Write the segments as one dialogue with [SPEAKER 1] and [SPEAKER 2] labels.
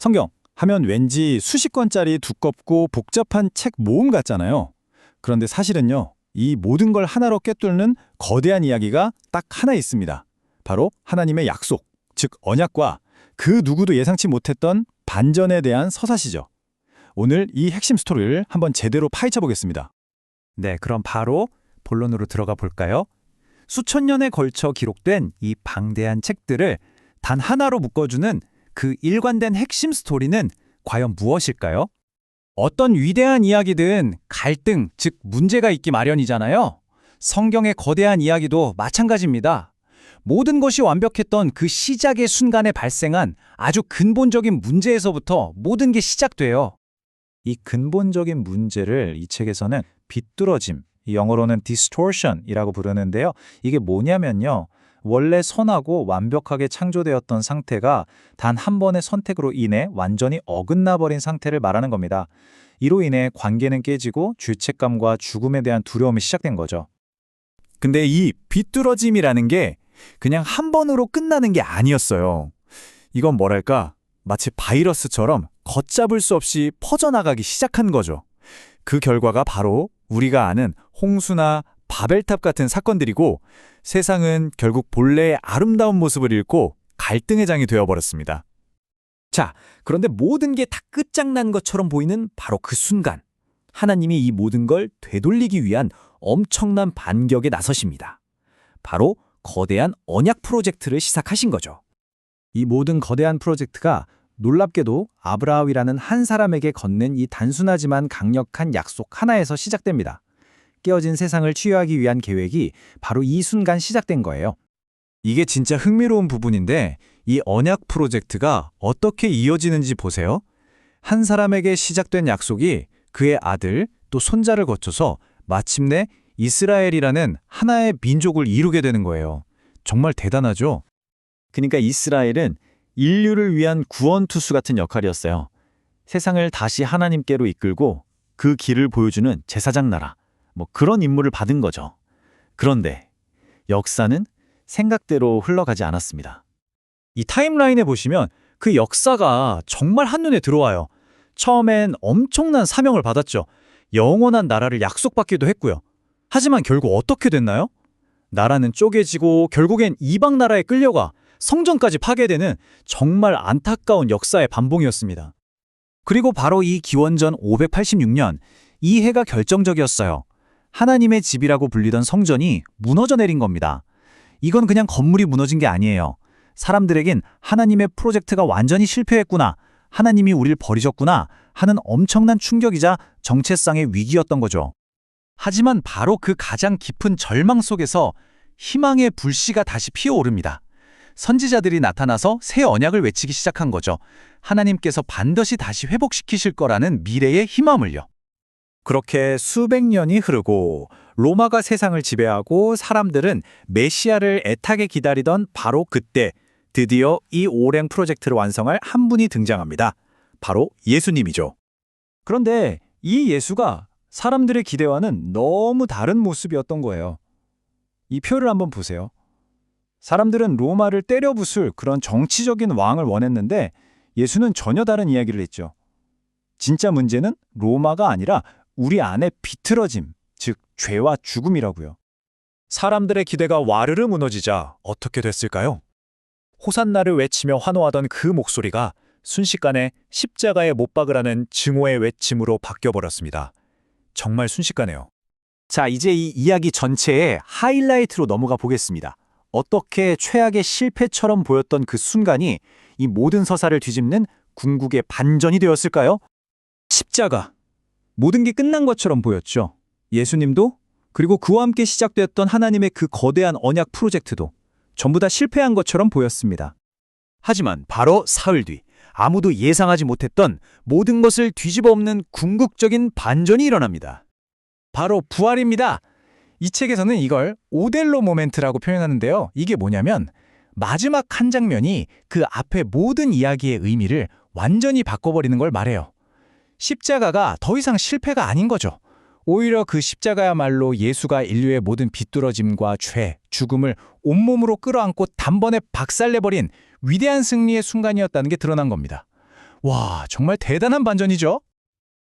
[SPEAKER 1] 성경 하면 왠지 수십 권짜리 두껍고 복잡한 책 모음 같잖아요. 그런데 사실은요, 이 모든 걸 하나로 꿰뚫는 거대한 이야기가 딱 하나 있습니다. 바로 하나님의 약속, 즉 언약과 그 누구도 예상치 못했던 반전에 대한 서사시죠. 오늘 이 핵심 스토리를 한번 제대로 파헤쳐 보겠습니다.
[SPEAKER 2] 네, 그럼 바로 본론으로 들어가 볼까요? 수천 년에 걸쳐 기록된 이 방대한 책들을 단 하나로 묶어주는 그 일관된 핵심 스토리는 과연 무엇일까요? 어떤 위대한 이야기든 갈등, 즉 문제가 있기 마련이잖아요. 성경의 거대한 이야기도 마찬가지입니다. 모든 것이 완벽했던 그 시작의 순간에 발생한 아주 근본적인 문제에서부터 모든 게 시작돼요. 이 근본적인 문제를 이 책에서는 비뚤어짐, 영어로는 distortion이라고 부르는데요. 이게 뭐냐면요. 원래 선하고 완벽하게 창조되었던 상태가 단 한 번의 선택으로 인해 완전히 어긋나버린 상태를 말하는 겁니다. 이로 인해 관계는 깨지고 죄책감과 죽음에 대한 두려움이 시작된 거죠. 근데 이 비뚤어짐이라는 게 그냥 한 번으로 끝나는 게 아니었어요. 이건 뭐랄까, 마치 바이러스처럼 걷잡을 수 없이 퍼져나가기 시작한 거죠. 그 결과가 바로 우리가 아는 홍수나 바벨탑 같은 사건들이고 세상은 결국 본래의 아름다운 모습을 잃고 갈등의 장이 되어버렸습니다. 자, 그런데 모든 게 다 끝장난 것처럼 보이는 바로 그 순간, 하나님이 이 모든 걸 되돌리기 위한 엄청난 반격에 나서십니다. 바로 거대한 언약 프로젝트를 시작하신 거죠. 이 모든 거대한 프로젝트가 놀랍게도 아브라함이라는 한 사람에게 건넨 이 단순하지만 강력한 약속 하나에서 시작됩니다. 깨어진 세상을 치유하기 위한 계획이 바로 이 순간 시작된 거예요. 이게 진짜 흥미로운 부분인데 이 언약 프로젝트가 어떻게 이어지는지 보세요. 한 사람에게 시작된 약속이 그의 아들 또 손자를 거쳐서 마침내 이스라엘이라는 하나의 민족을 이루게 되는 거예요. 정말 대단하죠? 그러니까 이스라엘은 인류를 위한 구원 투수 같은 역할이었어요. 세상을 다시 하나님께로 이끌고 그 길을 보여주는 제사장 나라, 그런 임무를 받은 거죠. 그런데 역사는 생각대로 흘러가지 않았습니다. 이 타임라인에 보시면 그 역사가 정말 한눈에 들어와요. 처음엔 엄청난 사명을 받았죠. 영원한 나라를 약속받기도 했고요. 하지만 결국 어떻게 됐나요? 나라는 쪼개지고 결국엔 이방 나라에 끌려가 성전까지 파괴되는 정말 안타까운 역사의 반복이었습니다. 그리고 바로 이 기원전 586년, 이 해가 결정적이었어요. 하나님의 집이라고 불리던 성전이 무너져 내린 겁니다. 이건 그냥 건물이 무너진 게 아니에요. 사람들에겐 하나님의 프로젝트가 완전히 실패했구나, 하나님이 우릴 버리셨구나 하는 엄청난 충격이자 정체성의 위기였던 거죠. 하지만 바로 그 가장 깊은 절망 속에서 희망의 불씨가 다시 피어오릅니다. 선지자들이 나타나서 새 언약을 외치기 시작한 거죠. 하나님께서 반드시 다시 회복시키실 거라는 미래의 희망을요. 그렇게 수백 년이 흐르고 로마가 세상을 지배하고 사람들은 메시아를 애타게 기다리던 바로 그때 드디어 이 오랜 프로젝트를 완성할 한 분이 등장합니다. 바로 예수님이죠. 그런데 이 예수가 사람들의 기대와는 너무 다른 모습이었던 거예요. 이 표를 한번 보세요. 사람들은 로마를 때려부술 그런 정치적인 왕을 원했는데 예수는 전혀 다른 이야기를 했죠. 진짜 문제는 로마가 아니라 우리 안에 비틀어짐, 즉 죄와 죽음이라고요. 사람들의 기대가 와르르 무너지자 어떻게 됐을까요? 호산나를 외치며 환호하던 그 목소리가 순식간에 십자가에 못 박으라는 증오의 외침으로 바뀌어버렸습니다. 정말 순식간에요. 자, 이제 이 이야기 전체의 하이라이트로 넘어가 보겠습니다. 어떻게 최악의 실패처럼 보였던 그 순간이 이 모든 서사를 뒤집는 궁극의 반전이 되었을까요? 십자가. 모든 게 끝난 것처럼 보였죠. 예수님도, 그리고 그와 함께 시작되었던 하나님의 그 거대한 언약 프로젝트도 전부 다 실패한 것처럼 보였습니다. 하지만 바로 사흘 뒤 아무도 예상하지 못했던 모든 것을 뒤집어 엎는 궁극적인 반전이 일어납니다. 바로 부활입니다. 이 책에서는 이걸 오델로 모멘트라고 표현하는데요. 이게 뭐냐면 마지막 한 장면이 그 앞의 모든 이야기의 의미를 완전히 바꿔버리는 걸 말해요. 십자가가 더 이상 실패가 아닌 거죠. 오히려 그 십자가야말로 예수가 인류의 모든 비뚤어짐과 죄, 죽음을 온몸으로 끌어안고 단번에 박살내버린 위대한 승리의 순간이었다는 게 드러난 겁니다.
[SPEAKER 3] 와, 정말 대단한 반전이죠?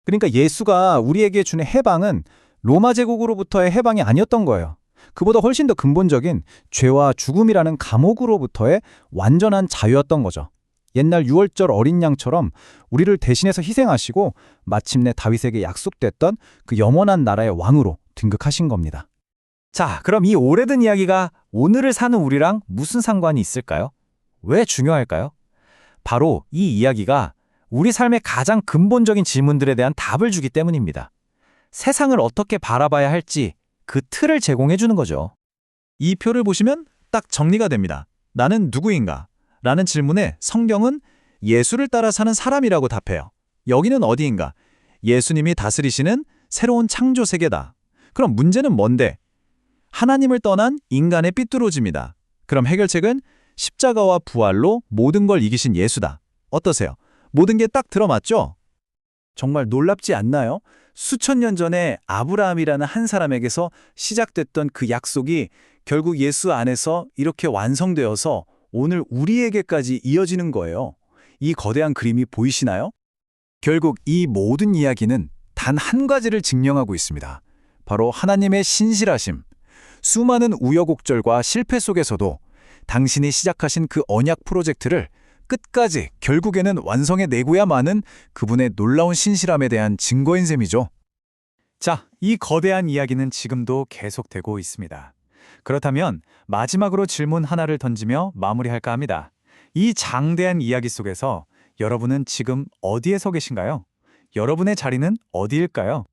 [SPEAKER 1] 그러니까 예수가 우리에게 주는 해방은 로마 제국으로부터의 해방이 아니었던 거예요. 그보다 훨씬 더 근본적인 죄와 죽음이라는 감옥으로부터의 완전한 자유였던 거죠. 옛날 유월절 어린 양처럼 우리를 대신해서 희생하시고 마침내 다윗에게 약속됐던 그 영원한 나라의 왕으로 등극하신 겁니다.
[SPEAKER 2] 자, 그럼 이 오래된 이야기가 오늘을 사는 우리랑 무슨 상관이 있을까요? 왜 중요할까요? 바로 이 이야기가 우리 삶의 가장 근본적인 질문들에 대한 답을 주기 때문입니다. 세상을 어떻게 바라봐야 할지 그 틀을 제공해 주는 거죠.
[SPEAKER 3] 이 표를 보시면 딱 정리가 됩니다. 나는 누구인가? 라는 질문에 성경은 예수를 따라 사는 사람이라고 답해요. 여기는 어디인가? 예수님이 다스리시는 새로운 창조 세계다. 그럼 문제는 뭔데? 하나님을 떠난 인간의 삐뚤어짐이다. 그럼 해결책은 십자가와 부활로 모든 걸 이기신 예수다. 어떠세요? 모든 게 딱 들어맞죠?
[SPEAKER 2] 정말 놀랍지 않나요? 수천 년 전에 아브라함이라는 한 사람에게서 시작됐던 그 약속이 결국 예수 안에서 이렇게 완성되어서 오늘 우리에게까지 이어지는 거예요. 이 거대한 그림이 보이시나요?
[SPEAKER 1] 결국 이 모든 이야기는 단 한 가지를 증명하고 있습니다. 바로 하나님의 신실하심. 수많은 우여곡절과 실패 속에서도 당신이 시작하신 그 언약 프로젝트를 끝까지 결국에는 완성해 내고야마는 그분의 놀라운 신실함에 대한 증거인 셈이죠.
[SPEAKER 2] 자, 이 거대한 이야기는 지금도 계속되고 있습니다. 그렇다면 마지막으로 질문 하나를 던지며 마무리할까 합니다. 이 장대한 이야기 속에서 여러분은 지금 어디에 서 계신가요? 여러분의 자리는 어디일까요?